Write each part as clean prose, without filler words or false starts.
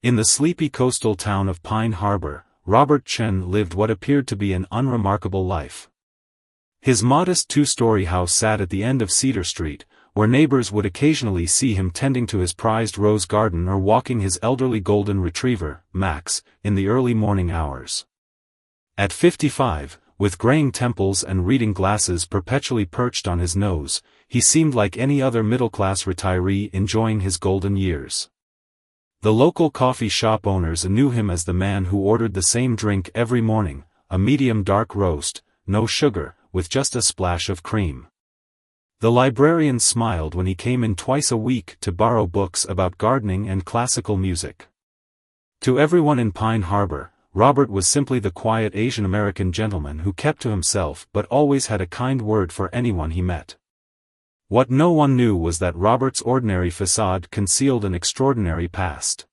In the sleepy coastal town of Pine Harbor, Robert Chen lived what appeared to be an unremarkable life. His modest two-story house sat at the end of Cedar Street, where neighbors would occasionally see him tending to his prized rose garden or walking his elderly golden retriever, Max, in the early morning hours. At 55, with graying temples and reading glasses perpetually perched on his nose, he seemed like any other middle-class retiree enjoying his golden years. The local coffee shop owners knew him as the man who ordered the same drink every morning, a medium dark roast, no sugar, with just a splash of cream. The librarian smiled when he came in twice a week to borrow books about gardening and classical music. To everyone in Pine Harbor, Robert was simply the quiet Asian-American gentleman who kept to himself but always had a kind word for anyone he met. What no one knew was that Robert's ordinary facade concealed an extraordinary past.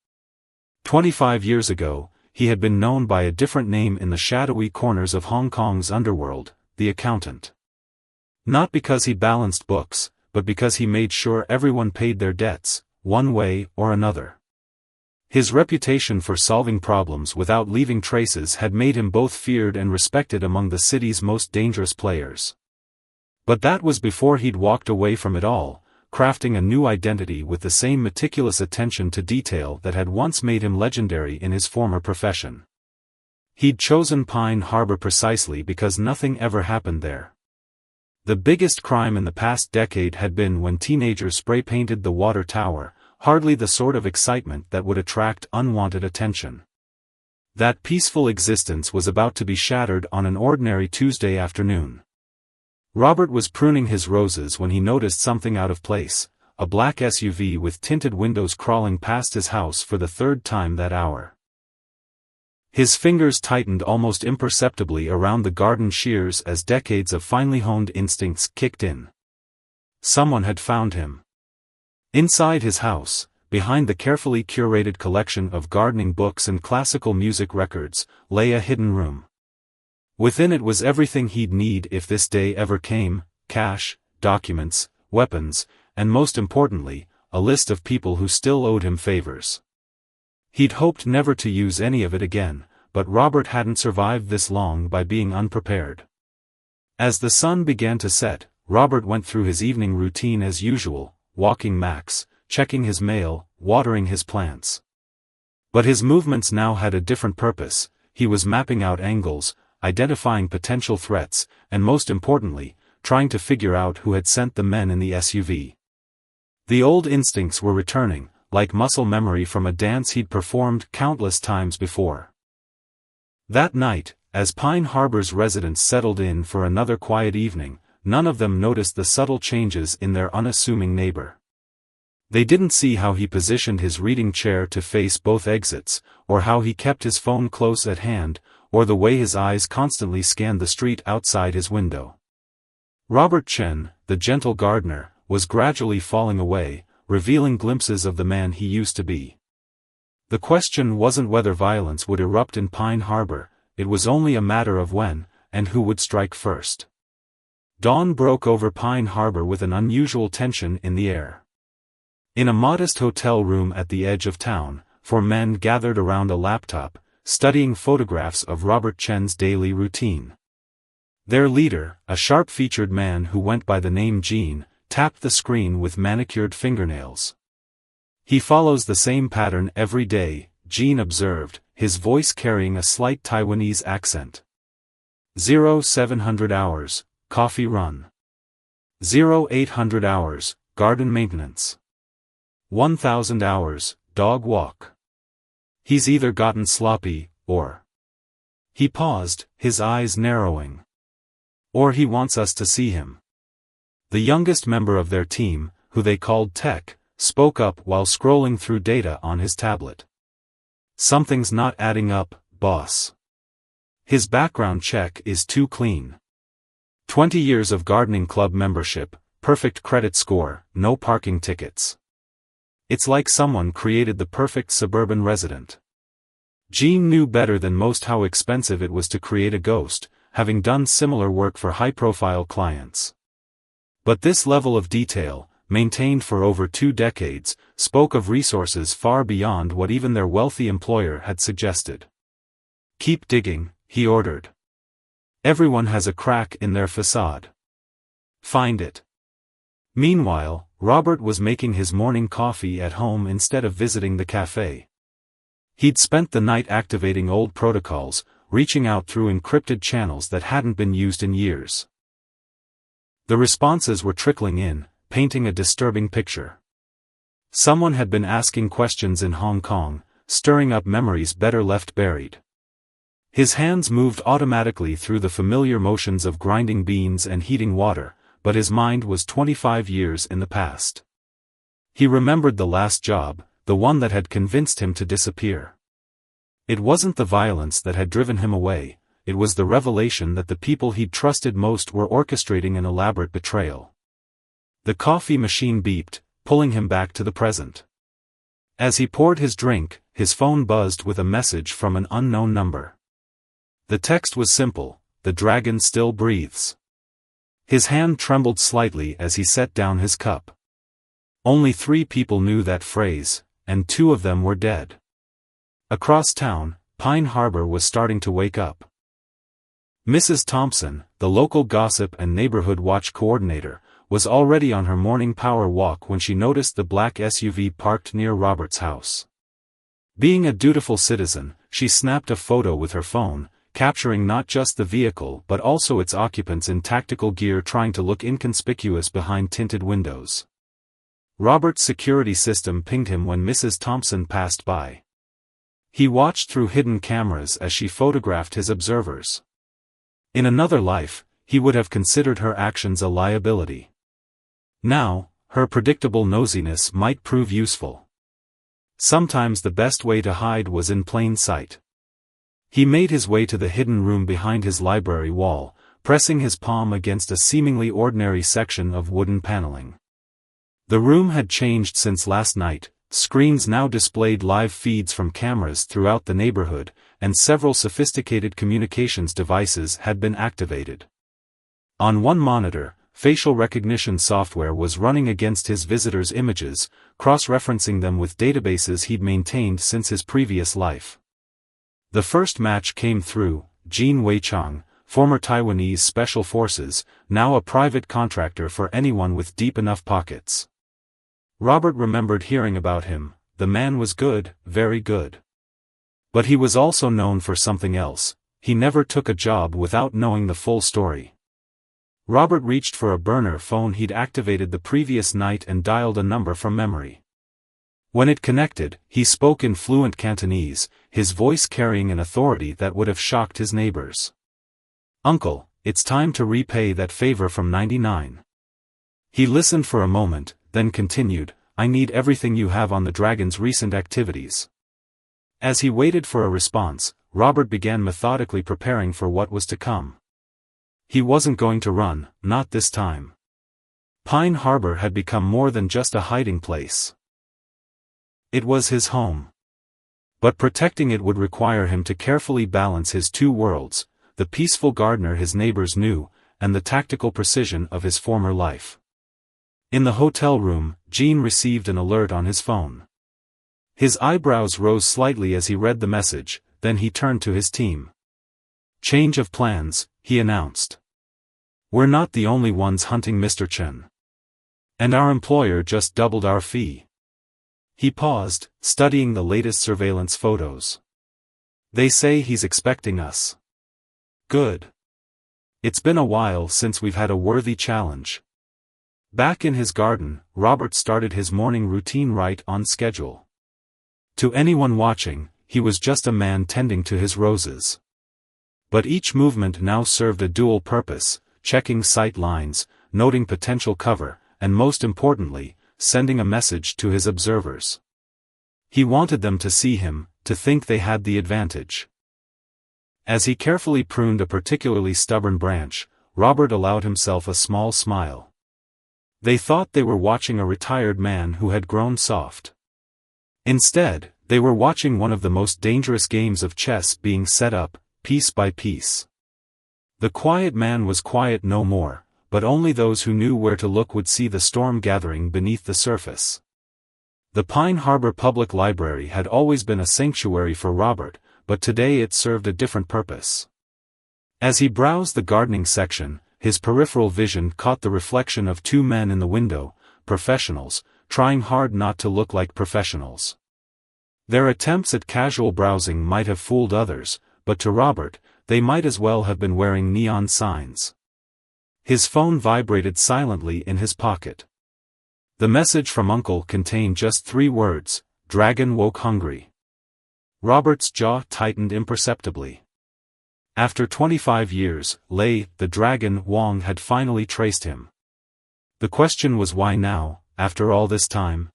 25 years ago, he had been known by a different name in the shadowy corners of Hong Kong's underworld, the accountant. Not because he balanced books, but because he made sure everyone paid their debts, one way or another. His reputation for solving problems without leaving traces had made him both feared and respected among the city's most dangerous players. But that was before he'd walked away from it all, crafting a new identity with the same meticulous attention to detail that had once made him legendary in his former profession. He'd chosen Pine Harbor precisely because nothing ever happened there. The biggest crime in the past decade had been when teenagers spray-painted the water tower, hardly the sort of excitement that would attract unwanted attention. That peaceful existence was about to be shattered on an ordinary Tuesday afternoon. Robert was pruning his roses when he noticed something out of place, a black SUV with tinted windows crawling past his house for the third time that hour. His fingers tightened almost imperceptibly around the garden shears as decades of finely honed instincts kicked in. Someone had found him. Inside his house, behind the carefully curated collection of gardening books and classical music records, lay a hidden room. Within it was everything he'd need if this day ever came: cash, documents, weapons, and most importantly, a list of people who still owed him favors. He'd hoped never to use any of it again, but Robert hadn't survived this long by being unprepared. As the sun began to set, Robert went through his evening routine as usual, walking Max, checking his mail, watering his plants. But his movements now had a different purpose. He was mapping out angles, identifying potential threats, and most importantly, trying to figure out who had sent the men in the SUV. The old instincts were returning, like muscle memory from a dance he'd performed countless times before. That night, as Pine Harbor's residents settled in for another quiet evening, none of them noticed the subtle changes in their unassuming neighbor. They didn't see how he positioned his reading chair to face both exits, or how he kept his phone close at hand, or the way his eyes constantly scanned the street outside his window. Robert Chen, the gentle gardener, was gradually falling away, revealing glimpses of the man he used to be. The question wasn't whether violence would erupt in Pine Harbor, it was only a matter of when, and who would strike first. Dawn broke over Pine Harbor with an unusual tension in the air. In a modest hotel room at the edge of town, four men gathered around a laptop, studying photographs of Robert Chen's daily routine. Their leader, a sharp-featured man who went by the name Gene, tapped the screen with manicured fingernails. "He follows the same pattern every day," Gene observed, his voice carrying a slight Taiwanese accent. 0700 hours, coffee run. 0800 hours, garden maintenance. 1000 hours, dog walk. He's either gotten sloppy, or... He paused, his eyes narrowing. Or he wants us to see him. The youngest member of their team, who they called Tech, spoke up while scrolling through data on his tablet. "Something's not adding up, boss. His background check is too clean. 20 years of gardening club membership, perfect credit score, no parking tickets. It's like someone created the perfect suburban resident." Gene knew better than most how expensive it was to create a ghost, having done similar work for high-profile clients. But this level of detail, maintained for over 2 decades, spoke of resources far beyond what even their wealthy employer had suggested. "Keep digging," he ordered. "Everyone has a crack in their facade. Find it." Meanwhile, Robert was making his morning coffee at home instead of visiting the cafe. He'd spent the night activating old protocols, reaching out through encrypted channels that hadn't been used in years. The responses were trickling in, painting a disturbing picture. Someone had been asking questions in Hong Kong, stirring up memories better left buried. His hands moved automatically through the familiar motions of grinding beans and heating water, but his mind was 25 years in the past. He remembered the last job, the one that had convinced him to disappear. It wasn't the violence that had driven him away, it was the revelation that the people he'd trusted most were orchestrating an elaborate betrayal. The coffee machine beeped, pulling him back to the present. As he poured his drink, his phone buzzed with a message from an unknown number. The text was simple: "The dragon still breathes." His hand trembled slightly as he set down his cup. Only 3 people knew that phrase, and 2 of them were dead. Across town, Pine Harbor was starting to wake up. Mrs. Thompson, the local gossip and neighborhood watch coordinator, was already on her morning power walk when she noticed the black SUV parked near Robert's house. Being a dutiful citizen, she snapped a photo with her phone, capturing not just the vehicle but also its occupants in tactical gear trying to look inconspicuous behind tinted windows. Robert's security system pinged him when Mrs. Thompson passed by. He watched through hidden cameras as she photographed his observers. In another life, he would have considered her actions a liability. Now, her predictable nosiness might prove useful. Sometimes the best way to hide was in plain sight. He made his way to the hidden room behind his library wall, pressing his palm against a seemingly ordinary section of wooden paneling. The room had changed since last night. Screens now displayed live feeds from cameras throughout the neighborhood, and several sophisticated communications devices had been activated. On one monitor, facial recognition software was running against his visitors' images, cross-referencing them with databases he'd maintained since his previous life. The first match came through: Jean Wei-chang, former Taiwanese Special Forces, now a private contractor for anyone with deep enough pockets. Robert remembered hearing about him. The man was good, very good. But he was also known for something else: he never took a job without knowing the full story. Robert reached for a burner phone he'd activated the previous night and dialed a number from memory. When it connected, he spoke in fluent Cantonese, his voice carrying an authority that would have shocked his neighbors. "Uncle, it's time to repay that favor from '99. He listened for a moment, then continued, "I need everything you have on the Dragon's recent activities." As he waited for a response, Robert began methodically preparing for what was to come. He wasn't going to run, not this time. Pine Harbor had become more than just a hiding place. It was his home. But protecting it would require him to carefully balance his 2 worlds, the peaceful gardener his neighbors knew, and the tactical precision of his former life. In the hotel room, Jean received an alert on his phone. His eyebrows rose slightly as he read the message, then he turned to his team. "Change of plans," he announced. "We're not the only ones hunting Mr. Chen. And our employer just doubled our fee." He paused, studying the latest surveillance photos. "They say he's expecting us." "Good. It's been a while since we've had a worthy challenge." Back in his garden, Robert started his morning routine right on schedule. To anyone watching, he was just a man tending to his roses. But each movement now served a dual purpose: checking sight lines, noting potential cover, and most importantly, sending a message to his observers. He wanted them to see him, to think they had the advantage. As he carefully pruned a particularly stubborn branch, Robert allowed himself a small smile. They thought they were watching a retired man who had grown soft. Instead, they were watching one of the most dangerous games of chess being set up, piece by piece. The quiet man was quiet no more, but only those who knew where to look would see the storm gathering beneath the surface. The Pine Harbor Public Library had always been a sanctuary for Robert, but today it served a different purpose. As he browsed the gardening section, his peripheral vision caught the reflection of two men in the window, professionals, trying hard not to look like professionals. Their attempts at casual browsing might have fooled others, but to Robert, they might as well have been wearing neon signs. His phone vibrated silently in his pocket. The message from Uncle contained just 3 words: "Dragon woke hungry." Robert's jaw tightened imperceptibly. After 25 years, Lei, the dragon Wong had finally traced him. The question was why now, after all this time?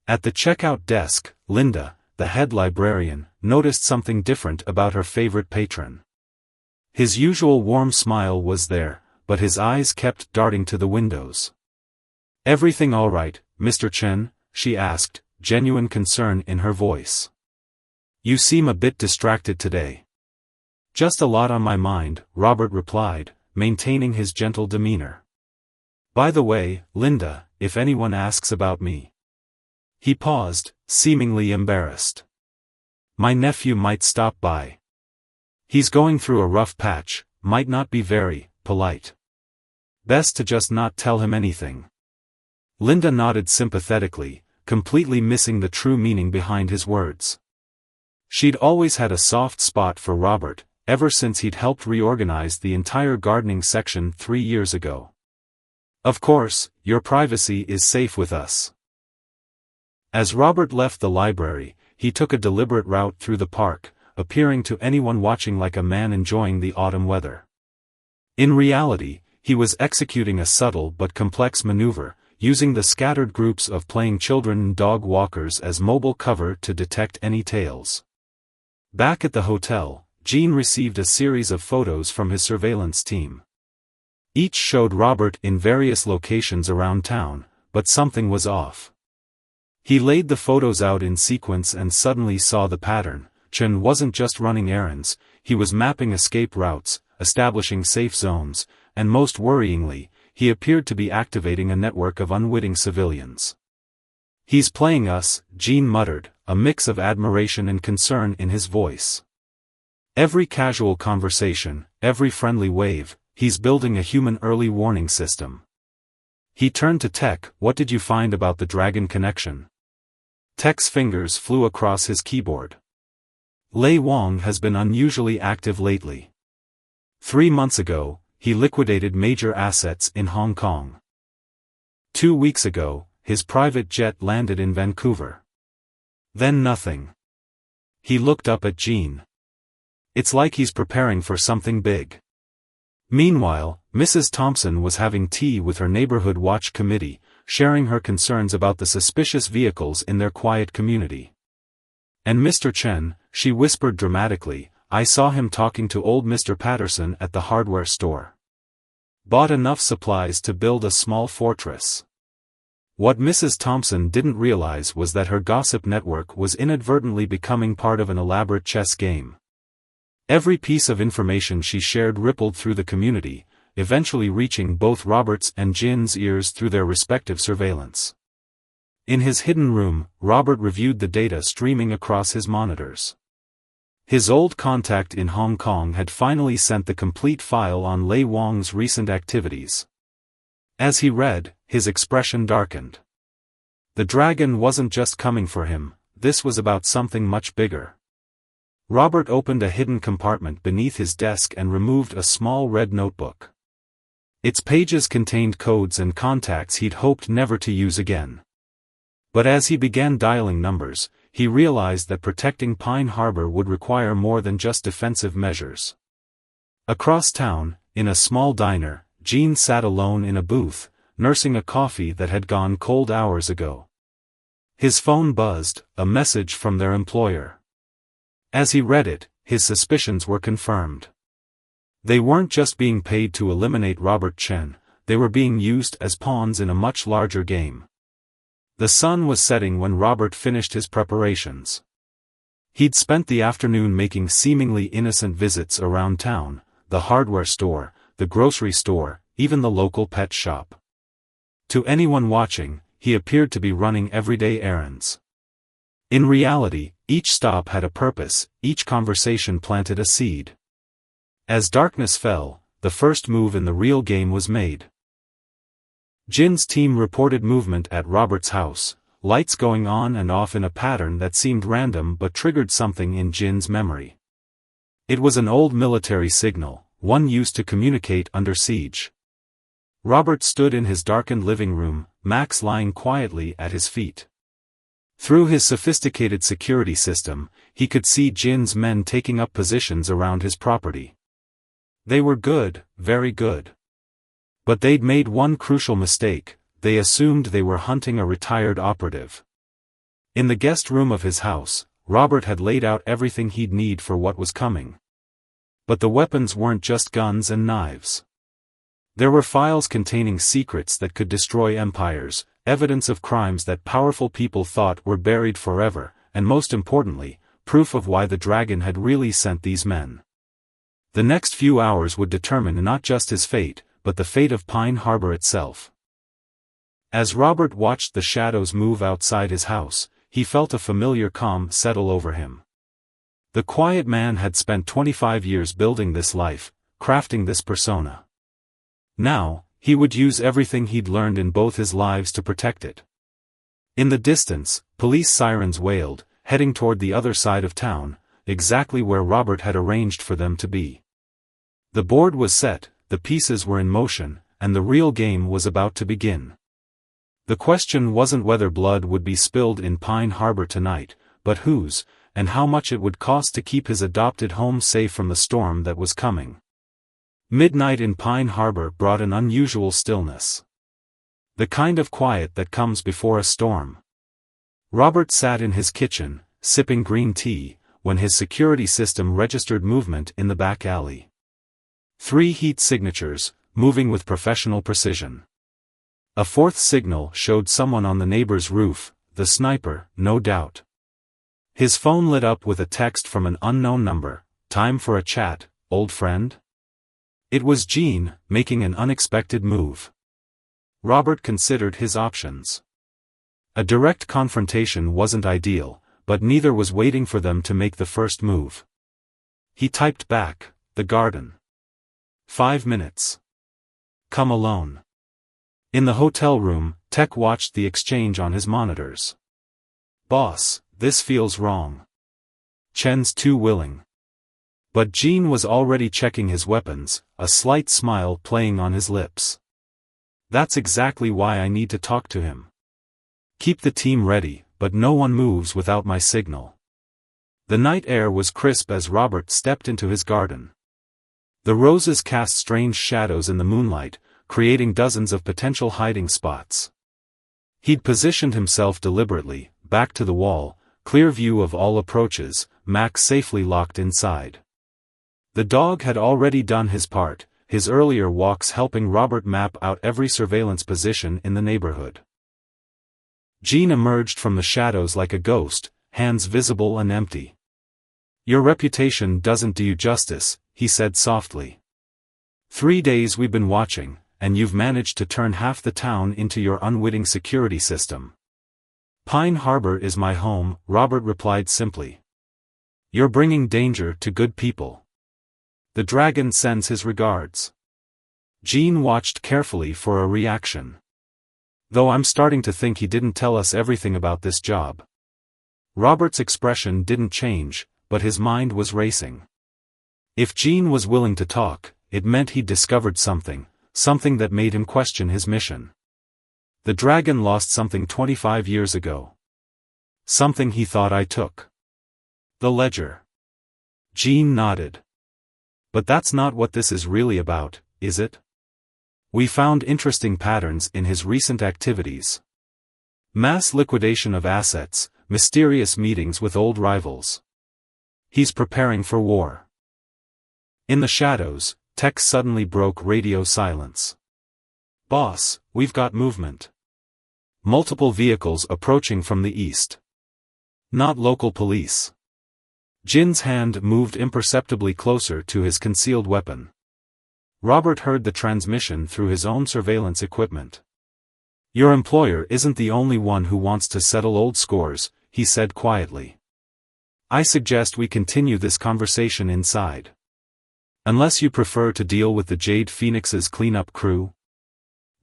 At the checkout desk, Linda, the head librarian, noticed something different about her favorite patron. His usual warm smile was there, but his eyes kept darting to the windows. "Everything all right, Mr. Chen?" she asked, genuine concern in her voice. "You seem a bit distracted today." "Just a lot on my mind," Robert replied, maintaining his gentle demeanor. "By the way, Linda, if anyone asks about me." He paused, seemingly embarrassed. "My nephew might stop by. He's going through a rough patch, might not be very polite. Best to just not tell him anything." Linda nodded sympathetically, completely missing the true meaning behind his words. She'd always had a soft spot for Robert, ever since he'd helped reorganize the entire gardening section 3 years ago. "Of course, your privacy is safe with us." As Robert left the library, he took a deliberate route through the park, appearing to anyone watching like a man enjoying the autumn weather. In reality, he was executing a subtle but complex maneuver, using the scattered groups of playing children and dog walkers as mobile cover to detect any tails. Back at the hotel, Jean received a series of photos from his surveillance team. Each showed Robert in various locations around town, but something was off. He laid the photos out in sequence and suddenly saw the pattern. Chen wasn't just running errands, he was mapping escape routes, establishing safe zones, and most worryingly, he appeared to be activating a network of unwitting civilians. "He's playing us," Jean muttered, a mix of admiration and concern in his voice. "Every casual conversation, every friendly wave, he's building a human early warning system." He turned to Tech. "What did you find about the dragon connection?" Tech's fingers flew across his keyboard. "Lei Wong has been unusually active lately. 3 months ago, he liquidated major assets in Hong Kong. 2 weeks ago, his private jet landed in Vancouver. Then nothing." He looked up at Jean. "It's like he's preparing for something big." Meanwhile, Mrs. Thompson was having tea with her neighborhood watch committee, sharing her concerns about the suspicious vehicles in their quiet community. "And Mr. Chen," she whispered dramatically, "I saw him talking to old Mr. Patterson at the hardware store. Bought enough supplies to build a small fortress." What Mrs. Thompson didn't realize was that her gossip network was inadvertently becoming part of an elaborate chess game. Every piece of information she shared rippled through the community, eventually reaching both Robert's and Jin's ears through their respective surveillance. In his hidden room, Robert reviewed the data streaming across his monitors. His old contact in Hong Kong had finally sent the complete file on Lei Wong's recent activities. As he read, his expression darkened. The dragon wasn't just coming for him, this was about something much bigger. Robert opened a hidden compartment beneath his desk and removed a small red notebook. Its pages contained codes and contacts he'd hoped never to use again. But as he began dialing numbers, he realized that protecting Pine Harbor would require more than just defensive measures. Across town, in a small diner, Jean sat alone in a booth, nursing a coffee that had gone cold hours ago. His phone buzzed, a message from their employer. As he read it, his suspicions were confirmed. They weren't just being paid to eliminate Robert Chen, they were being used as pawns in a much larger game. The sun was setting when Robert finished his preparations. He'd spent the afternoon making seemingly innocent visits around town, the hardware store, the grocery store, even the local pet shop. To anyone watching, he appeared to be running everyday errands. In reality, each stop had a purpose, each conversation planted a seed. As darkness fell, the first move in the real game was made. Jin's team reported movement at Robert's house, lights going on and off in a pattern that seemed random but triggered something in Jin's memory. It was an old military signal, one used to communicate under siege. Robert stood in his darkened living room, Max lying quietly at his feet. Through his sophisticated security system, he could see Jin's men taking up positions around his property. They were good, very good. But they'd made one crucial mistake: they assumed they were hunting a retired operative. In the guest room of his house, Robert had laid out everything he'd need for what was coming. But the weapons weren't just guns and knives. There were files containing secrets that could destroy empires, evidence of crimes that powerful people thought were buried forever, and most importantly, proof of why the dragon had really sent these men. The next few hours would determine not just his fate, but the fate of Pine Harbor itself. As Robert watched the shadows move outside his house, he felt a familiar calm settle over him. The quiet man had spent 25 years building this life, crafting this persona. Now, he would use everything he'd learned in both his lives to protect it. In the distance, police sirens wailed, heading toward the other side of town, exactly where Robert had arranged for them to be. The board was set, the pieces were in motion, and the real game was about to begin. The question wasn't whether blood would be spilled in Pine Harbor tonight, but whose, and how much it would cost to keep his adopted home safe from the storm that was coming. Midnight in Pine Harbor brought an unusual stillness. The kind of quiet that comes before a storm. Robert sat in his kitchen, sipping green tea, when his security system registered movement in the back alley. 3 heat signatures, moving with professional precision. A 4th signal showed someone on the neighbor's roof, the sniper, no doubt. His phone lit up with a text from an unknown number: "Time for a chat, old friend?" It was Jean, making an unexpected move. Robert considered his options. A direct confrontation wasn't ideal, but neither was waiting for them to make the first move. He typed back, "The garden. 5 minutes. Come alone." In the hotel room, Tech watched the exchange on his monitors. "Boss, this feels wrong. Chen's too willing." But Jean was already checking his weapons, a slight smile playing on his lips. "That's exactly why I need to talk to him. Keep the team ready, but no one moves without my signal." The night air was crisp as Robert stepped into his garden. The roses cast strange shadows in the moonlight, creating dozens of potential hiding spots. He'd positioned himself deliberately, back to the wall, clear view of all approaches, Max safely locked inside. The dog had already done his part, his earlier walks helping Robert map out every surveillance position in the neighborhood. Jean emerged from the shadows like a ghost, hands visible and empty. "Your reputation doesn't do you justice," he said softly. 3 days we've been watching, and you've managed to turn half the town into your unwitting security system. "Pine Harbor is my home," Robert replied simply. "You're bringing danger to good people. The dragon sends his regards." Jean watched carefully for a reaction. "Though I'm starting to think he didn't tell us everything about this job." Robert's expression didn't change, but his mind was racing. If Jean was willing to talk, it meant he'd discovered something that made him question his mission. The dragon lost something 25 years ago. Something he thought I took. The ledger. Jean nodded. "But that's not what this is really about, is it? We found interesting patterns in his recent activities. Mass liquidation of assets, mysterious meetings with old rivals. He's preparing for war." In the shadows, Tech suddenly broke radio silence. "Boss, we've got movement. Multiple vehicles approaching from the east. Not local police." Jin's hand moved imperceptibly closer to his concealed weapon. Robert heard the transmission through his own surveillance equipment. "Your employer isn't the only one who wants to settle old scores," he said quietly. "I suggest we continue this conversation inside. Unless you prefer to deal with the Jade Phoenix's cleanup crew?"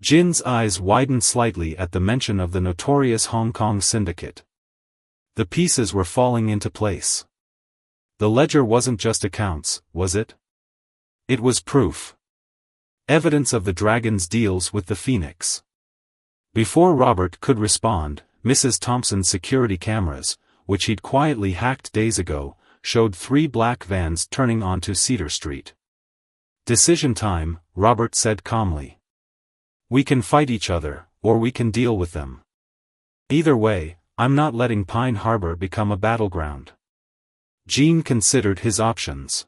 Jin's eyes widened slightly at the mention of the notorious Hong Kong syndicate. The pieces were falling into place. The ledger wasn't just accounts, was it? It was proof. Evidence of the Dragon's deals with the Phoenix. Before Robert could respond, Mrs. Thompson's security cameras, which he'd quietly hacked days ago, showed 3 black vans turning onto Cedar Street. "Decision time," Robert said calmly. "We can fight each other, or we can deal with them. Either way, I'm not letting Pine Harbor become a battleground." Gene considered his options.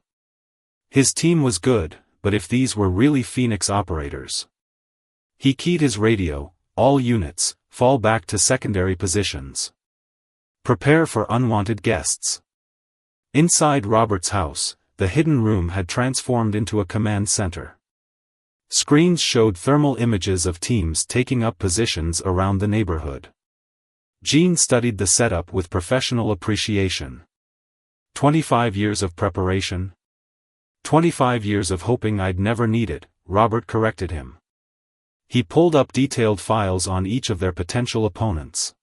His team was good, but if these were really Phoenix operators? He keyed his radio, "All units, fall back to secondary positions. Prepare for unwanted guests." Inside Robert's house, the hidden room had transformed into a command center. Screens showed thermal images of teams taking up positions around the neighborhood. Gene studied the setup with professional appreciation. 25 years of preparation? 25 years of hoping I'd never need it, Robert corrected him. He pulled up detailed files on each of their potential opponents.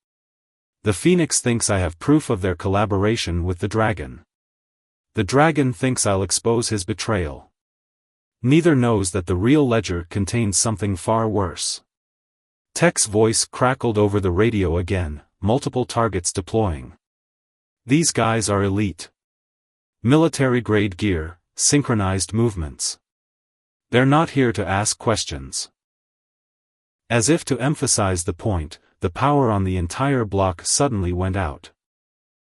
"The Phoenix thinks I have proof of their collaboration with the Dragon. The Dragon thinks I'll expose his betrayal. Neither knows that the real ledger contains something far worse." Tech's voice crackled over the radio again, multiple targets deploying. "These guys are elite. Military-grade gear, synchronized movements. They're not here to ask questions." As if to emphasize the point, the power on the entire block suddenly went out.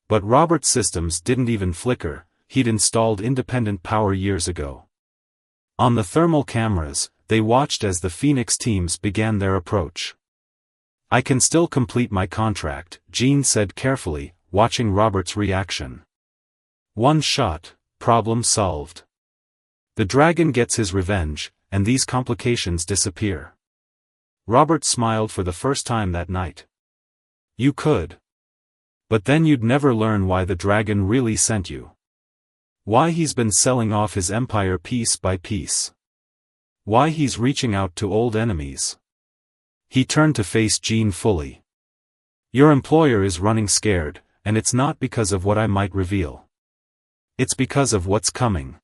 But Robert's systems didn't even flicker. He'd installed independent power years ago. On the thermal cameras, they watched as the Phoenix teams began their approach. "I can still complete my contract," Gene said carefully, watching Robert's reaction. "One shot, problem solved. The Dragon gets his revenge, and these complications disappear." Robert smiled for the first time that night. "You could. But then you'd never learn why the Dragon really sent you. Why he's been selling off his empire piece by piece. Why he's reaching out to old enemies." He turned to face Gene fully. "Your employer is running scared, and it's not because of what I might reveal. It's because of what's coming."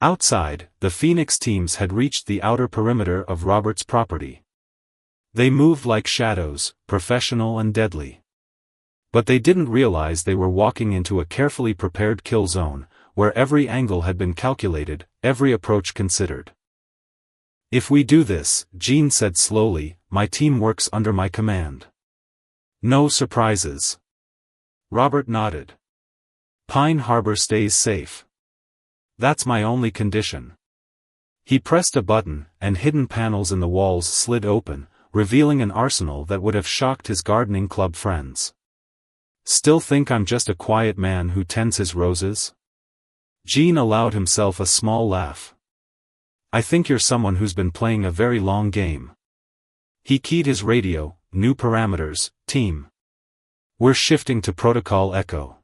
Outside, the Phoenix teams had reached the outer perimeter of Robert's property. They moved like shadows, professional and deadly. But they didn't realize they were walking into a carefully prepared kill zone, where every angle had been calculated, every approach considered. "If we do this," Gene said slowly, "my team works under my command. No surprises." Robert nodded. "Pine Harbor stays safe. That's my only condition." He pressed a button, and hidden panels in the walls slid open, revealing an arsenal that would have shocked his gardening club friends. "Still think I'm just a quiet man who tends his roses?" Gene allowed himself a small laugh. "I think you're someone who's been playing a very long game." He keyed his radio, "New parameters, team. We're shifting to protocol echo.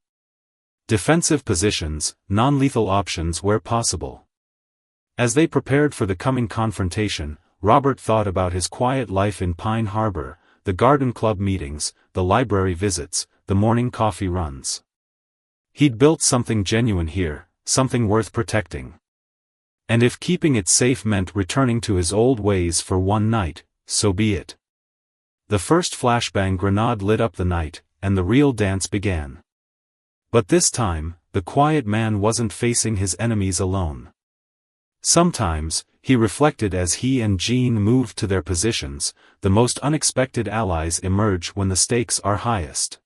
Defensive positions, non-lethal options where possible." As they prepared for the coming confrontation, Robert thought about his quiet life in Pine Harbor, the garden club meetings, the library visits, the morning coffee runs. He'd built something genuine here, something worth protecting. And if keeping it safe meant returning to his old ways for one night, so be it. The first flashbang grenade lit up the night, and the real dance began. But this time, the quiet man wasn't facing his enemies alone. Sometimes, he reflected as he and Gene moved to their positions, the most unexpected allies emerge when the stakes are highest.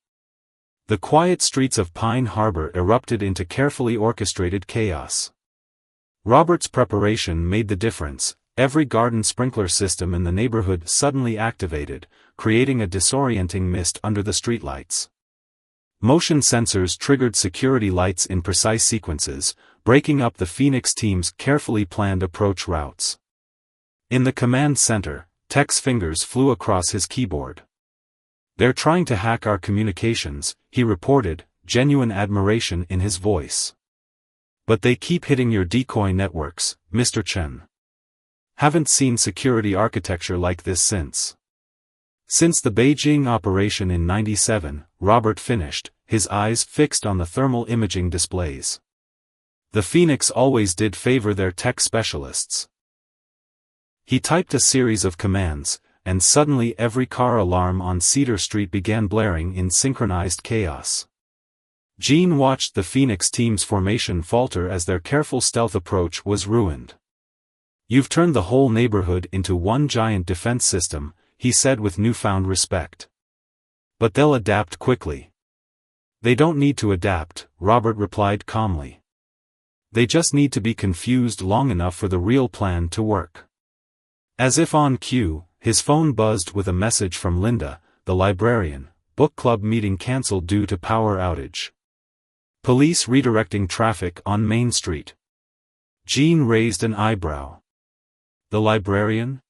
The quiet streets of Pine Harbor erupted into carefully orchestrated chaos. Robert's preparation made the difference. Every garden sprinkler system in the neighborhood suddenly activated, creating a disorienting mist under the streetlights. Motion sensors triggered security lights in precise sequences, breaking up the Phoenix team's carefully planned approach routes. In the command center, Tech's fingers flew across his keyboard. "They're trying to hack our communications," he reported, genuine admiration in his voice. "But they keep hitting your decoy networks, Mr. Chen. Haven't seen security architecture like this since." Since the Beijing operation in '97, Robert finished, his eyes fixed on the thermal imaging displays. The Phoenix always did favor their tech specialists. He typed a series of commands, and suddenly every car alarm on Cedar Street began blaring in synchronized chaos. Jean watched the Phoenix team's formation falter as their careful stealth approach was ruined. "You've turned the whole neighborhood into one giant defense system," he said with newfound respect. "But they'll adapt quickly." "They don't need to adapt," Robert replied calmly. "They just need to be confused long enough for the real plan to work." As if on cue, his phone buzzed with a message from Linda, the librarian. "Book club meeting cancelled due to power outage. Police redirecting traffic on Main Street." Jean raised an eyebrow. The librarian?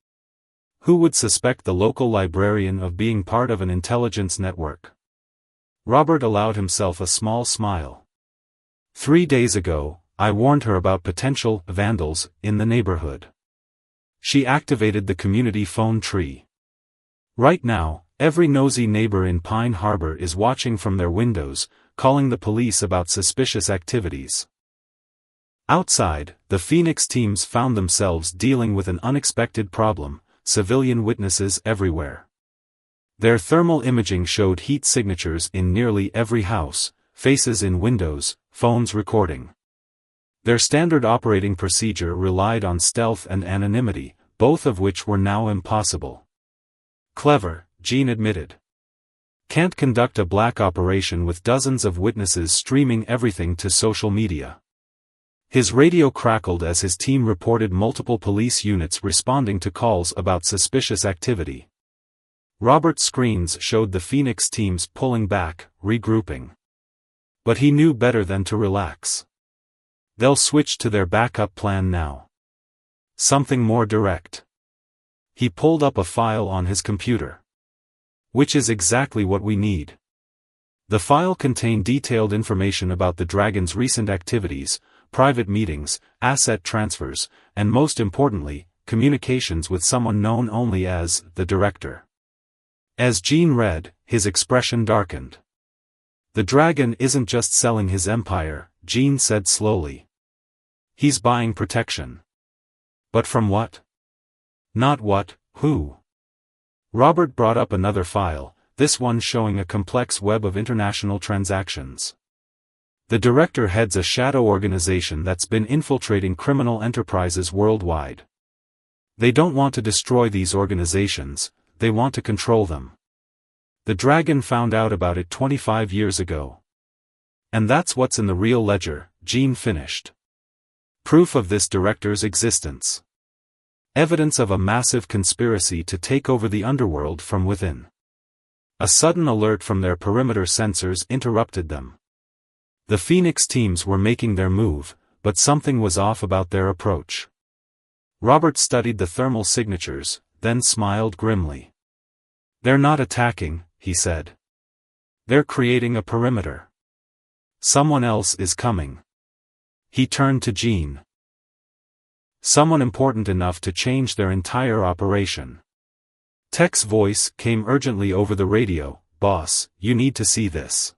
Who would suspect the local librarian of being part of an intelligence network? Robert allowed himself a small smile. 3 days ago, I warned her about potential vandals in the neighborhood. She activated the community phone tree. Right now, every nosy neighbor in Pine Harbor is watching from their windows, calling the police about suspicious activities. Outside, the Phoenix teams found themselves dealing with an unexpected problem: civilian witnesses everywhere. Their thermal imaging showed heat signatures in nearly every house, faces in windows, phones recording. Their standard operating procedure relied on stealth and anonymity, both of which were now impossible. "Clever," Jean admitted. "Can't conduct a black operation with dozens of witnesses streaming everything to social media." His radio crackled as his team reported multiple police units responding to calls about suspicious activity. Robert's screens showed the Phoenix teams pulling back, regrouping. But he knew better than to relax. They'll switch to their backup plan now. Something more direct. He pulled up a file on his computer. "Which is exactly what we need." The file contained detailed information about the Dragon's recent activities, private meetings, asset transfers, and most importantly, communications with someone known only as the Director. As Jean read, his expression darkened. "The Dragon isn't just selling his empire," Jean said slowly. "He's buying protection." "But from what?" "Not what, who?" Robert brought up another file, this one showing a complex web of international transactions. "The Director heads a shadow organization that's been infiltrating criminal enterprises worldwide. They don't want to destroy these organizations, they want to control them. The Dragon found out about it 25 years ago. And that's what's in the real ledger," Jean finished. "Proof of this Director's existence. Evidence of a massive conspiracy to take over the underworld from within." A sudden alert from their perimeter sensors interrupted them. The Phoenix teams were making their move, but something was off about their approach. Robert studied the thermal signatures, then smiled grimly. "They're not attacking," he said. "They're creating a perimeter. Someone else is coming." He turned to Jean. "Someone important enough to change their entire operation." Tech's voice came urgently over the radio. "Boss, you need to see this.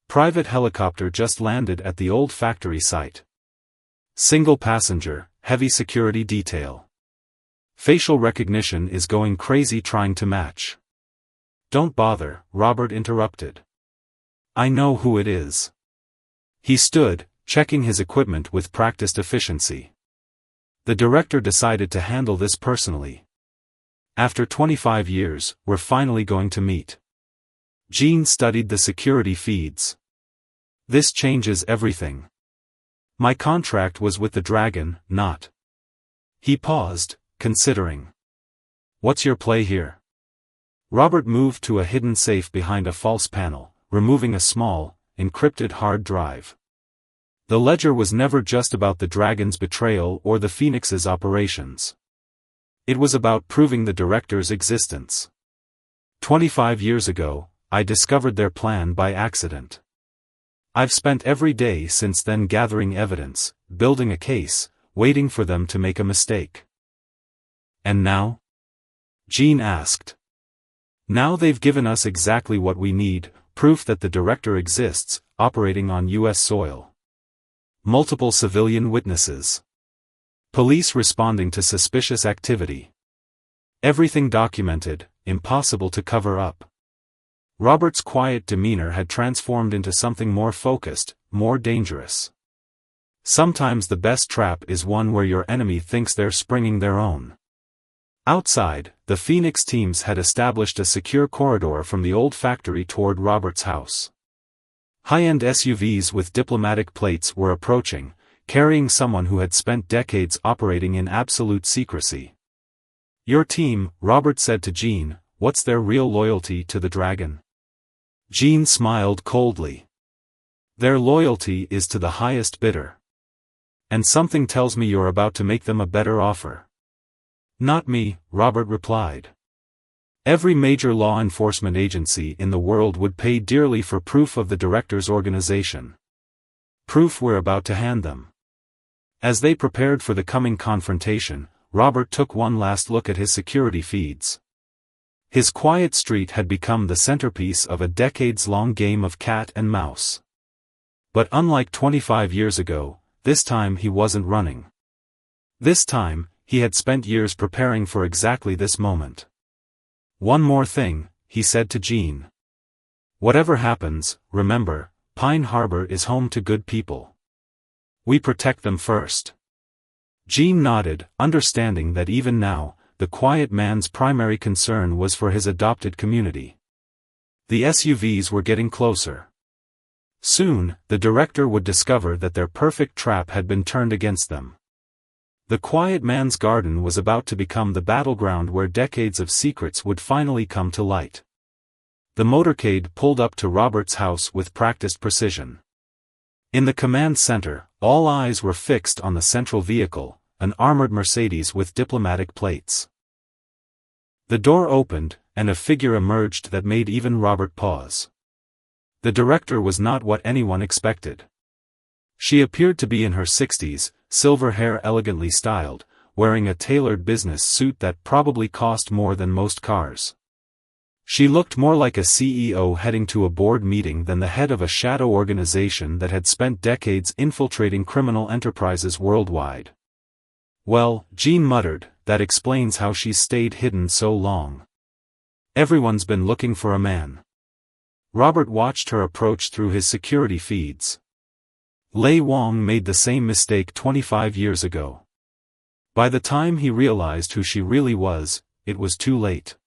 Private helicopter just landed at the old factory site. Single passenger, heavy security detail. Facial recognition is going crazy trying to match." "Don't bother," Robert interrupted. "I know who it is." He stood, checking his equipment with practiced efficiency. The Director decided to handle this personally. "After 25 years, we're finally going to meet." Jean studied the security feeds. "This changes everything. My contract was with the Dragon, not." He paused, considering. "What's your play here?" Robert moved to a hidden safe behind a false panel, removing a small, encrypted hard drive. The ledger was never just about the Dragon's betrayal or the Phoenix's operations. It was about proving the director's existence. 25 years ago, I discovered their plan by accident. I've spent every day since then gathering evidence, building a case, waiting for them to make a mistake. And now? Jean asked. Now they've given us exactly what we need, proof that the director exists, operating on U.S. soil. Multiple civilian witnesses. Police responding to suspicious activity. Everything documented, impossible to cover up. Robert's quiet demeanor had transformed into something more focused, more dangerous. Sometimes the best trap is one where your enemy thinks they're springing their own. Outside, the Phoenix teams had established a secure corridor from the old factory toward Robert's house. High-end SUVs with diplomatic plates were approaching, carrying someone who had spent decades operating in absolute secrecy. Your team, Robert said to Jean, what's their real loyalty to the Dragon? Jean smiled coldly. Their loyalty is to the highest bidder. And something tells me you're about to make them a better offer. Not me, Robert replied. Every major law enforcement agency in the world would pay dearly for proof of the director's organization. Proof we're about to hand them. As they prepared for the coming confrontation, Robert took one last look at his security feeds. His quiet street had become the centerpiece of a decades-long game of cat and mouse. But unlike 25 years ago, this time he wasn't running. This time, he had spent years preparing for exactly this moment. One more thing, he said to Jean. Whatever happens, remember, Pine Harbor is home to good people. We protect them first. Jean nodded, understanding that even now, the quiet man's primary concern was for his adopted community. The SUVs were getting closer. Soon, the director would discover that their perfect trap had been turned against them. The quiet man's garden was about to become the battleground where decades of secrets would finally come to light. The motorcade pulled up to Robert's house with practiced precision. In the command center, all eyes were fixed on the central vehicle, an armored Mercedes with diplomatic plates. The door opened, and a figure emerged that made even Robert pause. The director was not what anyone expected. She appeared to be in her 60s, silver hair elegantly styled, wearing a tailored business suit that probably cost more than most cars. She looked more like a CEO heading to a board meeting than the head of a shadow organization that had spent decades infiltrating criminal enterprises worldwide. Well, Jean muttered, that explains how she's stayed hidden so long. Everyone's been looking for a man. Robert watched her approach through his security feeds. Lei Wang made the same mistake 25 years ago. By the time he realized who she really was, it was too late.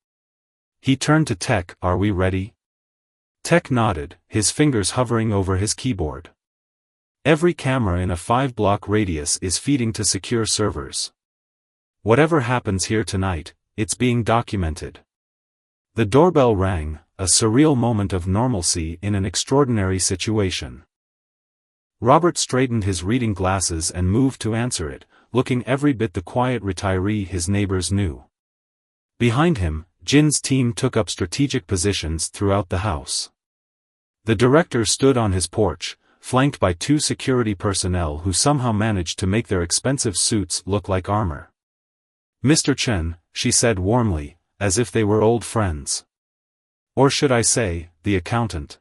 He turned to Tech. Are we ready? Tech nodded, his fingers hovering over his keyboard. Every camera in a 5-block radius is feeding to secure servers. Whatever happens here tonight, it's being documented. The doorbell rang, a surreal moment of normalcy in an extraordinary situation. Robert straightened his reading glasses and moved to answer it, looking every bit the quiet retiree his neighbors knew. Behind him, Jin's team took up strategic positions throughout the house. The director stood on his porch, flanked by 2 security personnel who somehow managed to make their expensive suits look like armor. Mr. Chen, she said warmly, as if they were old friends. Or should I say, the accountant.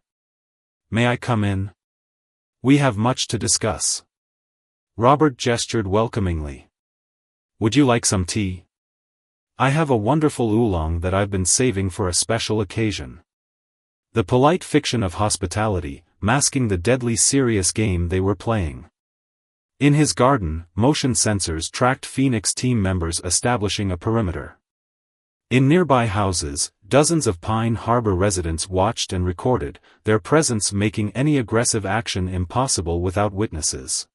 May I come in? We have much to discuss. Robert gestured welcomingly. Would you like some tea? I have a wonderful oolong that I've been saving for a special occasion. The polite fiction of hospitality, masking the deadly serious game they were playing. In his garden, motion sensors tracked Phoenix team members establishing a perimeter. In nearby houses, dozens of Pine Harbor residents watched and recorded, their presence making any aggressive action impossible without witnesses.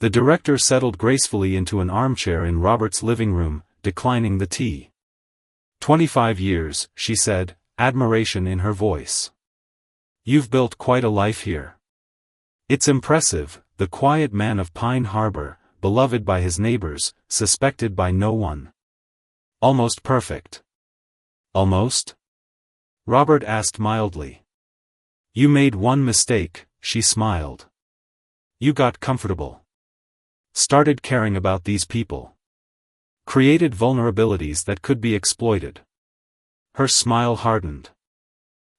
The director settled gracefully into an armchair in Robert's living room, declining the tea. 25 years, she said, admiration in her voice. You've built quite a life here. It's impressive, the quiet man of Pine Harbor, beloved by his neighbors, suspected by no one. Almost perfect. Almost? Robert asked mildly. You made one mistake, she smiled. You got comfortable. Started caring about these people. Created vulnerabilities that could be exploited. Her smile hardened.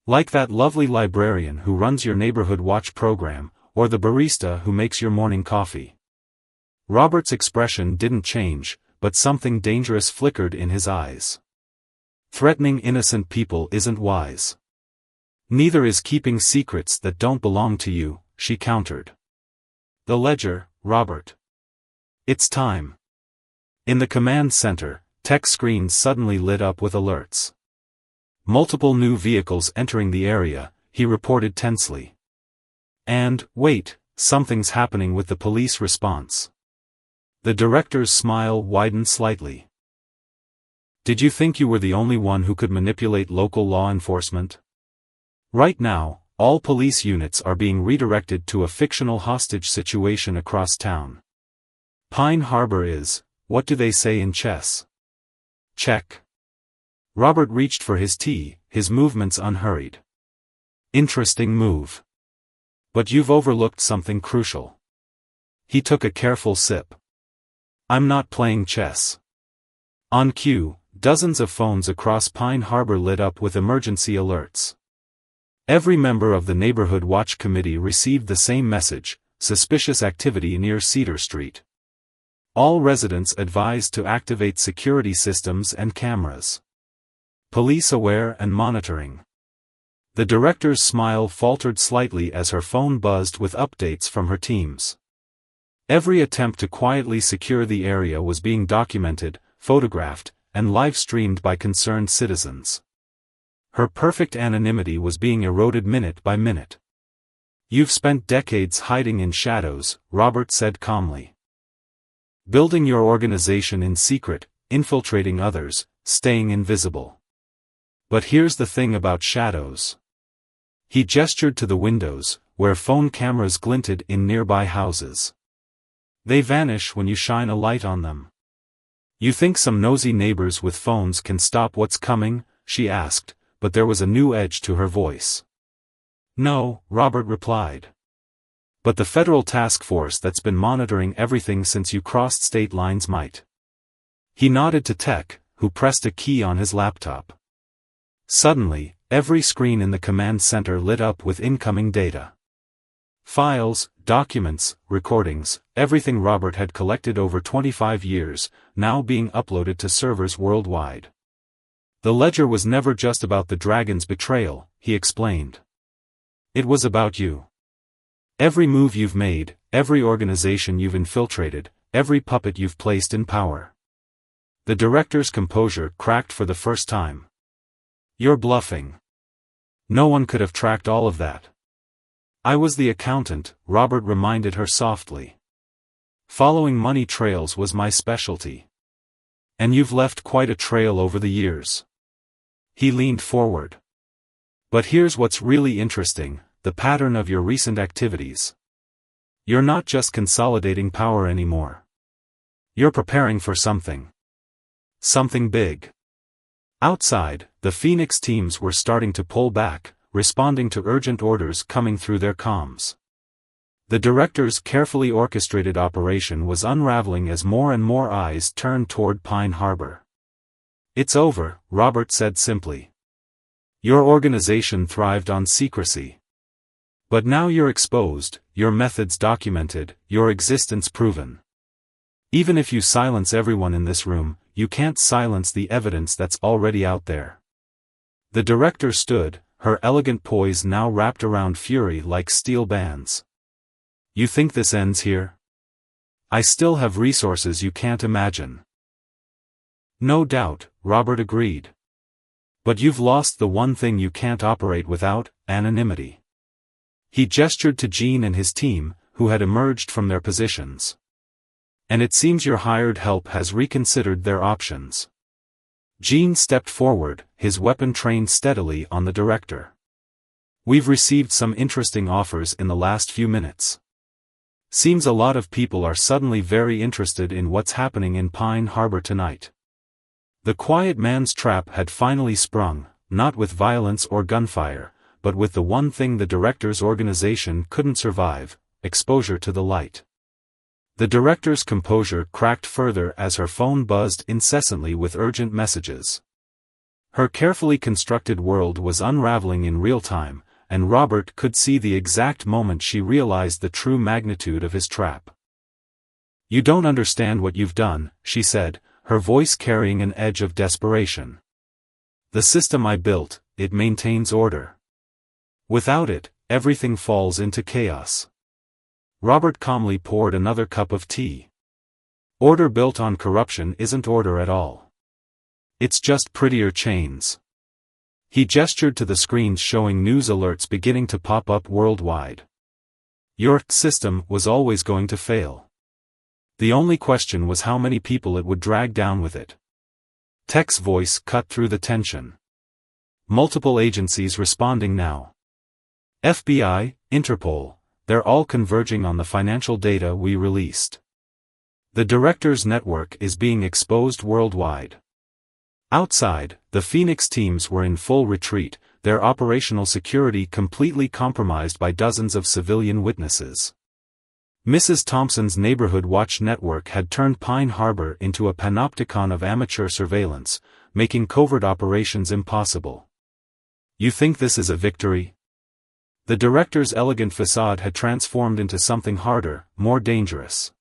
Like that lovely librarian who runs your neighborhood watch program, or the barista who makes your morning coffee. Robert's expression didn't change, but something dangerous flickered in his eyes. Threatening innocent people isn't wise. Neither is keeping secrets that don't belong to you, she countered. The ledger, Robert. It's time. In the command center, tech screens suddenly lit up with alerts. Multiple new vehicles entering the area, he reported tensely. And, wait, something's happening with the police response. The director's smile widened slightly. Did you think you were the only one who could manipulate local law enforcement? Right now, all police units are being redirected to a fictional hostage situation across town. Pine Harbor is, what do they say in chess? Check. Robert reached for his tea, his movements unhurried. Interesting move. But you've overlooked something crucial. He took a careful sip. I'm not playing chess. On cue, dozens of phones across Pine Harbor lit up with emergency alerts. Every member of the neighborhood watch committee received the same message: suspicious activity near Cedar Street. All residents advised to activate security systems and cameras. Police aware and monitoring. The director's smile faltered slightly as her phone buzzed with updates from her teams. Every attempt to quietly secure the area was being documented, photographed, and live-streamed by concerned citizens. Her perfect anonymity was being eroded minute by minute. You've spent decades hiding in shadows, Robert said calmly. Building your organization in secret, infiltrating others, staying invisible. But here's the thing about shadows. He gestured to the windows, where phone cameras glinted in nearby houses. They vanish when you shine a light on them. You think some nosy neighbors with phones can stop what's coming? She asked, but there was a new edge to her voice. No, Robert replied. But the federal task force that's been monitoring everything since you crossed state lines might. He nodded to Tech, who pressed a key on his laptop. Suddenly, every screen in the command center lit up with incoming data. Files, documents, recordings, everything Robert had collected over 25 years, now being uploaded to servers worldwide. The ledger was never just about the dragon's betrayal, he explained. It was about you. Every move you've made, every organization you've infiltrated, every puppet you've placed in power. The director's composure cracked for the first time. You're bluffing. No one could have tracked all of that. I was the accountant, Robert reminded her softly. Following money trails was my specialty. And you've left quite a trail over the years. He leaned forward. But here's what's really interesting, the pattern of your recent activities. You're not just consolidating power anymore. You're preparing for something. Something big. Outside, the Phoenix teams were starting to pull back, responding to urgent orders coming through their comms. The director's carefully orchestrated operation was unraveling as more and more eyes turned toward Pine Harbor. It's over, Robert said simply. Your organization thrived on secrecy. But now you're exposed, your methods documented, your existence proven. Even if you silence everyone in this room, you can't silence the evidence that's already out there. The director stood, her elegant poise now wrapped around fury like steel bands. You think this ends here? I still have resources you can't imagine. No doubt, Robert agreed. But you've lost the one thing you can't operate without, anonymity. He gestured to Gene and his team, who had emerged from their positions. And it seems your hired help has reconsidered their options. Gene stepped forward, his weapon trained steadily on the director. We've received some interesting offers in the last few minutes. Seems a lot of people are suddenly very interested in what's happening in Pine Harbor tonight. The quiet man's trap had finally sprung, not with violence or gunfire, but with the one thing the director's organization couldn't survive: exposure to the light. The director's composure cracked further as her phone buzzed incessantly with urgent messages. Her carefully constructed world was unraveling in real time, and Robert could see the exact moment she realized the true magnitude of his trap. "You don't understand what you've done," she said, her voice carrying an edge of desperation. "The system I built, it maintains order. Without it, everything falls into chaos." Robert calmly poured another cup of tea. "Order built on corruption isn't order at all. It's just prettier chains." He gestured to the screens showing news alerts beginning to pop up worldwide. "Your system was always going to fail. The only question was how many people it would drag down with it." Tech's voice cut through the tension. "Multiple agencies responding now. FBI, Interpol, they're all converging on the financial data we released. The director's network is being exposed worldwide." Outside, the Phoenix teams were in full retreat, their operational security completely compromised by dozens of civilian witnesses. Mrs. Thompson's Neighborhood Watch network had turned Pine Harbor into a panopticon of amateur surveillance, making covert operations impossible. "You think this is a victory?" The director's elegant facade had transformed into something harder, more dangerous.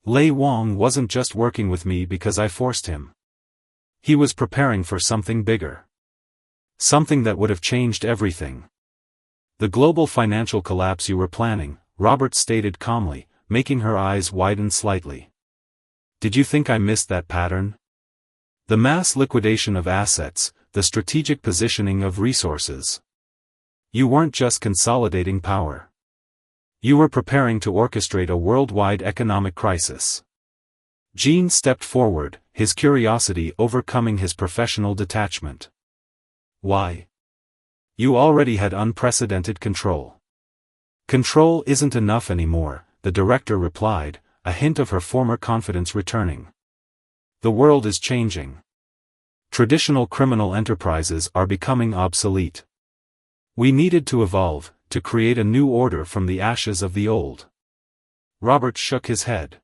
"Lei Wang wasn't just working with me because I forced him. He was preparing for something bigger. Something that would have changed everything. The global financial collapse you were planning," Robert stated calmly, making her eyes widen slightly. "Did you think I missed that pattern? The mass liquidation of assets, the strategic positioning of resources. You weren't just consolidating power. You were preparing to orchestrate a worldwide economic crisis." Gene stepped forward, his curiosity overcoming his professional detachment. "Why? You already had unprecedented control." "Control isn't enough anymore," the director replied, a hint of her former confidence returning. "The world is changing. Traditional criminal enterprises are becoming obsolete. We needed to evolve, to create a new order from the ashes of the old." Robert shook his head.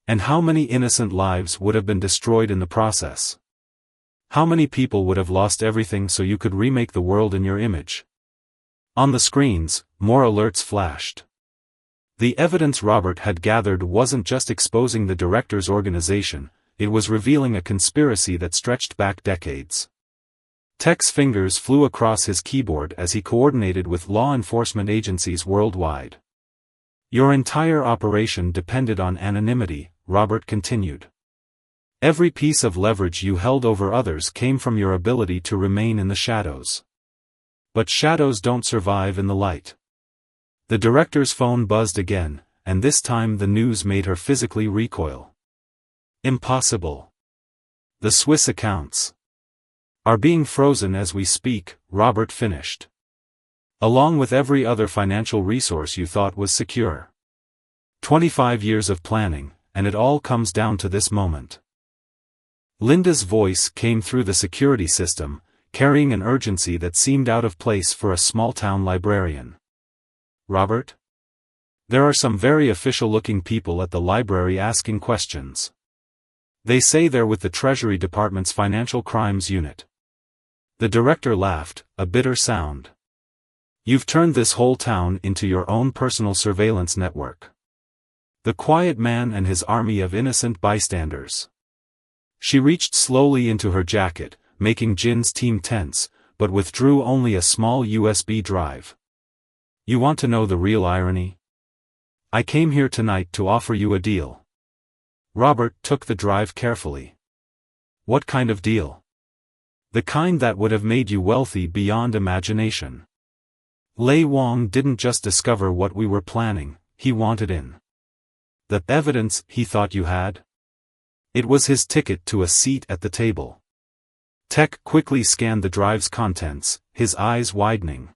"And how many innocent lives would have been destroyed in the process? How many people would have lost everything so you could remake the world in your image?" On the screens, more alerts flashed. The evidence Robert had gathered wasn't just exposing the director's organization, it was revealing a conspiracy that stretched back decades. Tech's fingers flew across his keyboard as he coordinated with law enforcement agencies worldwide. "Your entire operation depended on anonymity," Robert continued. "Every piece of leverage you held over others came from your ability to remain in the shadows. But shadows don't survive in the light." The director's phone buzzed again, and this time the news made her physically recoil. "Impossible. The Swiss accounts are being frozen as we speak," Robert finished. "Along with every other financial resource you thought was secure. 25 years of planning, and it all comes down to this moment." Linda's voice came through the security system, carrying an urgency that seemed out of place for a small-town librarian. "Robert? There are some very official-looking people at the library asking questions. They say they're with the Treasury Department's Financial Crimes Unit." The director laughed, a bitter sound. "You've turned this whole town into your own personal surveillance network. The quiet man and his army of innocent bystanders." She reached slowly into her jacket, making Jin's team tense, but withdrew only a small USB drive. "You want to know the real irony? I came here tonight to offer you a deal." Robert took the drive carefully. "What kind of deal?" "The kind that would have made you wealthy beyond imagination. Lei Wang didn't just discover what we were planning, he wanted in. The evidence he thought you had? It was his ticket to a seat at the table. Tech quickly scanned the drive's contents, his eyes widening.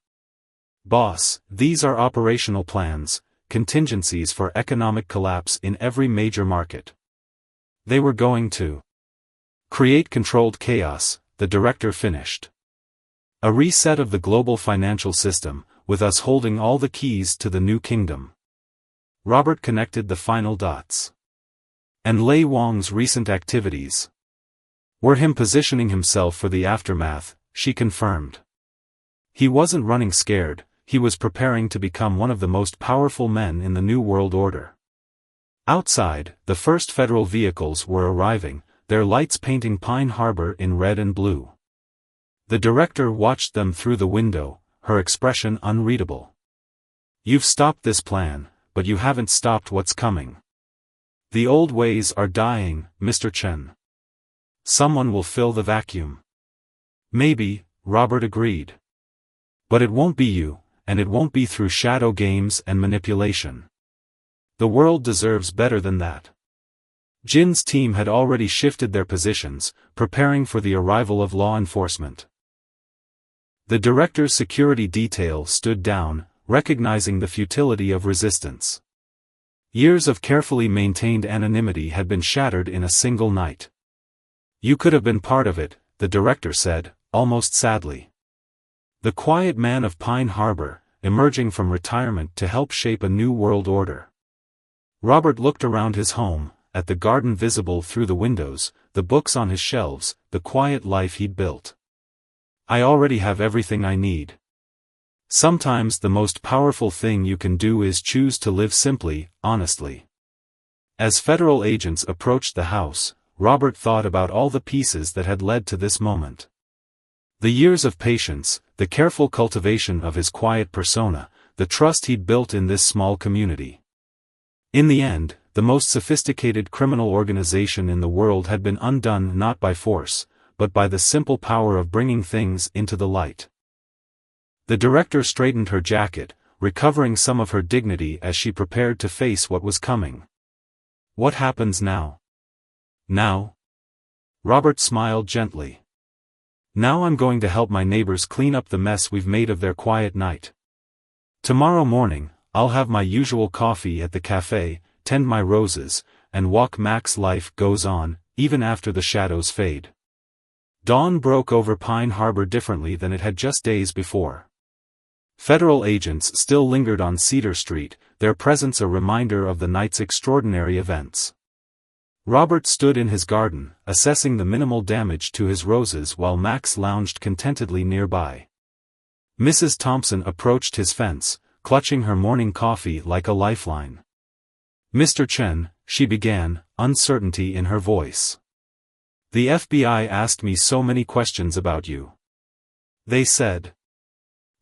"Boss, these are operational plans, contingencies for economic collapse in every major market. They were going to create controlled chaos," the director finished. "A reset of the global financial system, with us holding all the keys to the new kingdom." Robert connected the final dots. And Lei Wang's recent activities were him positioning himself for the aftermath, she confirmed. He wasn't running scared, he was preparing to become one of the most powerful men in the New World Order. Outside, the first federal vehicles were arriving, their lights painting Pine Harbor in red and blue. The director watched them through the window, her expression unreadable. "You've stopped this plan, but you haven't stopped what's coming. The old ways are dying, Mr. Chen. Someone will fill the vacuum." "Maybe," Robert agreed. "But it won't be you, and it won't be through shadow games and manipulation. The world deserves better than that." Jin's team had already shifted their positions, preparing for the arrival of law enforcement. The director's security detail stood down, recognizing the futility of resistance. Years of carefully maintained anonymity had been shattered in a single night. "You could have been part of it," the director said, almost sadly. The quiet man of Pine Harbor, emerging from retirement to help shape a new world order. Robert looked around his home, at the garden visible through the windows, the books on his shelves, the quiet life he'd built. "I already have everything I need." Sometimes the most powerful thing you can do is choose to live simply, honestly. As federal agents approached the house, Robert thought about all the pieces that had led to this moment. The years of patience, the careful cultivation of his quiet persona, the trust he'd built in this small community. In the end, the most sophisticated criminal organization in the world had been undone not by force, but by the simple power of bringing things into the light. The director straightened her jacket, recovering some of her dignity as she prepared to face what was coming. "What happens now?" "Now?" Robert smiled gently. "Now I'm going to help my neighbors clean up the mess we've made of their quiet night. Tomorrow morning, I'll have my usual coffee at the cafe, tend my roses, and walk Mac's life goes on, even after the shadows fade." Dawn broke over Pine Harbor differently than it had just days before. Federal agents still lingered on Cedar Street, their presence a reminder of the night's extraordinary events. Robert stood in his garden, assessing the minimal damage to his roses while Max lounged contentedly nearby. Mrs. Thompson approached his fence, clutching her morning coffee like a lifeline. "Mr. Chen," she began, uncertainty in her voice. "The FBI asked me so many questions about you. They said..."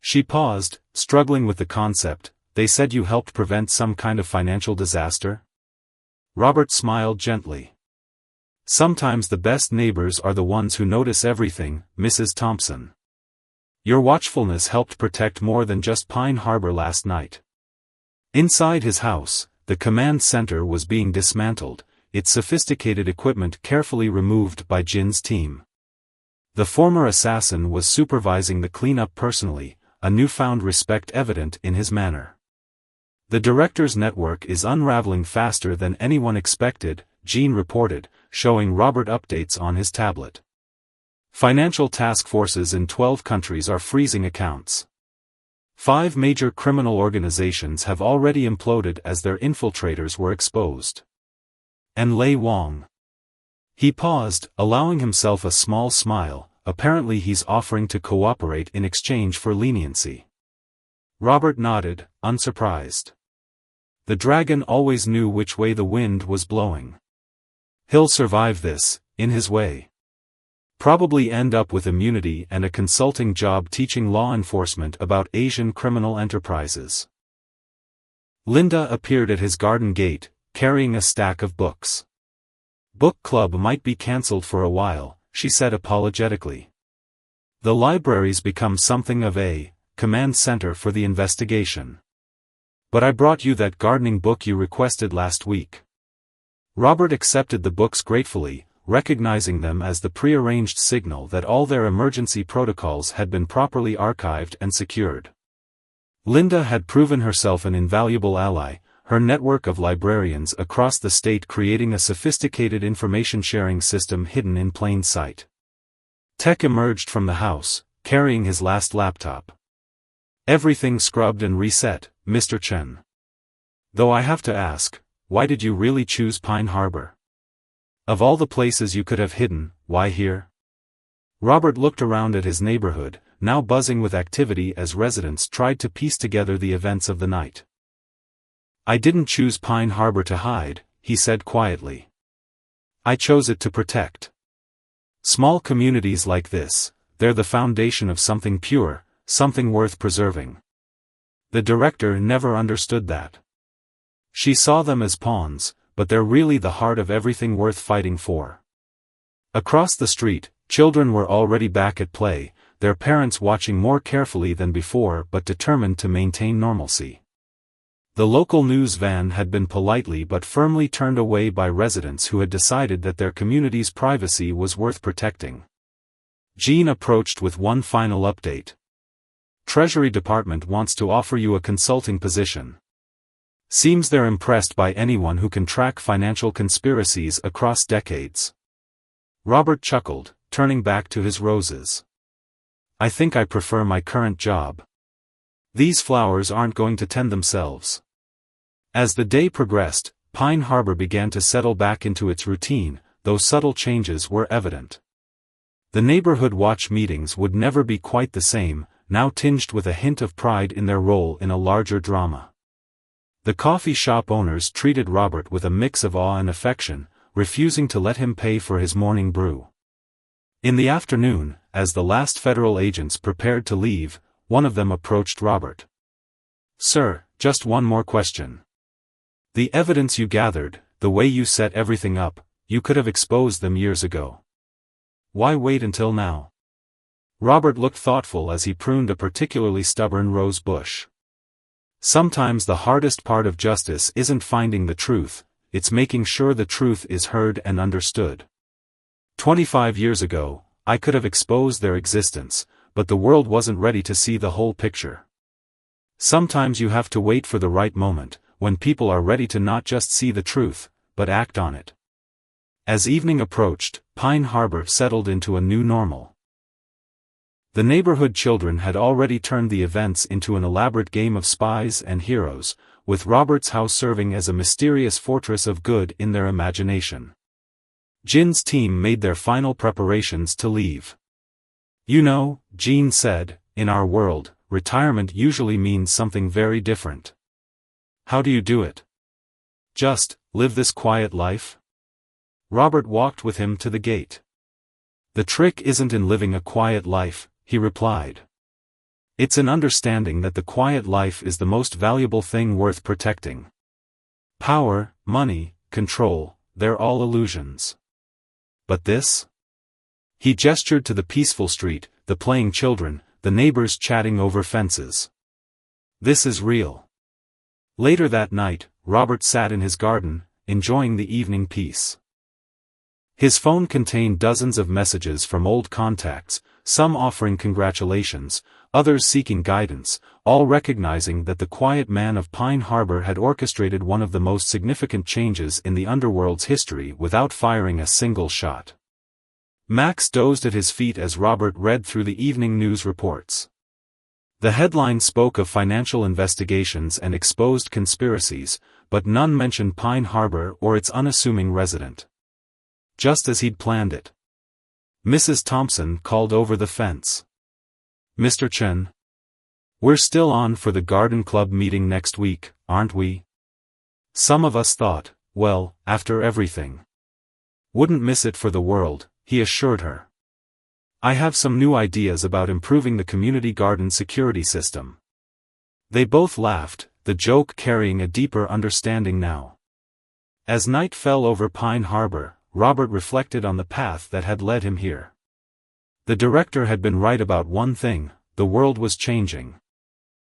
She paused, struggling with the concept. "They said you helped prevent some kind of financial disaster?" Robert smiled gently. "Sometimes the best neighbors are the ones who notice everything, Mrs. Thompson. Your watchfulness helped protect more than just Pine Harbor last night." Inside his house, the command center was being dismantled, its sophisticated equipment carefully removed by Jin's team. The former assassin was supervising the cleanup personally, a newfound respect evident in his manner. "The director's network is unraveling faster than anyone expected," Jean reported, showing Robert updates on his tablet. "Financial task forces in 12 countries are freezing accounts. 5 major criminal organizations have already imploded as their infiltrators were exposed. And Lei Wang." He paused, allowing himself a small smile. Apparently he's offering to cooperate in exchange for leniency. Robert nodded, unsurprised. The dragon always knew which way the wind was blowing. He'll survive this, in his way. Probably end up with immunity and a consulting job teaching law enforcement about Asian criminal enterprises. Linda appeared at his garden gate, carrying a stack of books. "Book club might be cancelled for a while," she said apologetically. "The library's become something of a command center for the investigation. But I brought you that gardening book you requested last week." Robert accepted the books gratefully, recognizing them as the prearranged signal that all their emergency protocols had been properly archived and secured. Linda had proven herself an invaluable ally, her network of librarians across the state creating a sophisticated information-sharing system hidden in plain sight. Tech emerged from the house, carrying his last laptop. "Everything scrubbed and reset, Mr. Chen. Though I have to ask, why did you really choose Pine Harbor? Of all the places you could have hidden, why here?" Robert looked around at his neighborhood, now buzzing with activity as residents tried to piece together the events of the night. "I didn't choose Pine Harbor to hide," he said quietly. "I chose it to protect. Small communities like this, they're the foundation of something pure, something worth preserving." The director never understood that. She saw them as pawns, but they're really the heart of everything worth fighting for. Across the street, children were already back at play, their parents watching more carefully than before but determined to maintain normalcy. The local news van had been politely but firmly turned away by residents who had decided that their community's privacy was worth protecting. Jean approached with one final update. "Treasury Department wants to offer you a consulting position. Seems they're impressed by anyone who can track financial conspiracies across decades." Robert chuckled, turning back to his roses. "I think I prefer my current job. These flowers aren't going to tend themselves." As the day progressed, Pine Harbor began to settle back into its routine, though subtle changes were evident. The neighborhood watch meetings would never be quite the same, now tinged with a hint of pride in their role in a larger drama. The coffee shop owners treated Robert with a mix of awe and affection, refusing to let him pay for his morning brew. In the afternoon, as the last federal agents prepared to leave, one of them approached Robert. "Sir, just one more question. The evidence you gathered, the way you set everything up, you could have exposed them years ago. Why wait until now?" Robert looked thoughtful as he pruned a particularly stubborn rose bush. "Sometimes the hardest part of justice isn't finding the truth, it's making sure the truth is heard and understood. 25 years ago, I could have exposed their existence, but the world wasn't ready to see the whole picture. Sometimes you have to wait for the right moment, when people are ready to not just see the truth, but act on it." As evening approached, Pine Harbor settled into a new normal. The neighborhood children had already turned the events into an elaborate game of spies and heroes, with Robert's house serving as a mysterious fortress of good in their imagination. Jin's team made their final preparations to leave. "You know," Jean said, "in our world, retirement usually means something very different. How do you do it? Just live this quiet life?" Robert walked with him to the gate. "The trick isn't in living a quiet life," he replied. "It's in understanding that the quiet life is the most valuable thing worth protecting. Power, money, control, they're all illusions. But this?" He gestured to the peaceful street, the playing children, the neighbors chatting over fences. "This is real." Later that night, Robert sat in his garden, enjoying the evening peace. His phone contained dozens of messages from old contacts, some offering congratulations, others seeking guidance, all recognizing that the quiet man of Pine Harbor had orchestrated one of the most significant changes in the Underworld's history without firing a single shot. Max dozed at his feet as Robert read through the evening news reports. The headline spoke of financial investigations and exposed conspiracies, but none mentioned Pine Harbor or its unassuming resident. Just as he'd planned it. Mrs. Thompson called over the fence. "Mr. Chen? We're still on for the garden club meeting next week, aren't we? Some of us thought, well, after everything. Wouldn't miss it for the world," he assured her. "I have some new ideas about improving the community garden security system." They both laughed, the joke carrying a deeper understanding now. As night fell over Pine Harbor, Robert reflected on the path that had led him here. The director had been right about one thing, the world was changing.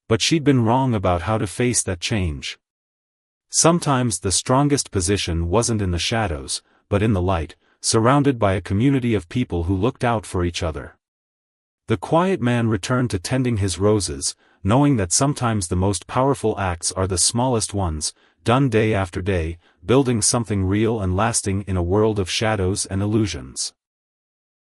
But she'd been wrong about how to face that change. Sometimes the strongest position wasn't in the shadows, but in the light, surrounded by a community of people who looked out for each other. The quiet man returned to tending his roses, knowing that sometimes the most powerful acts are the smallest ones, done day after day, building something real and lasting in a world of shadows and illusions.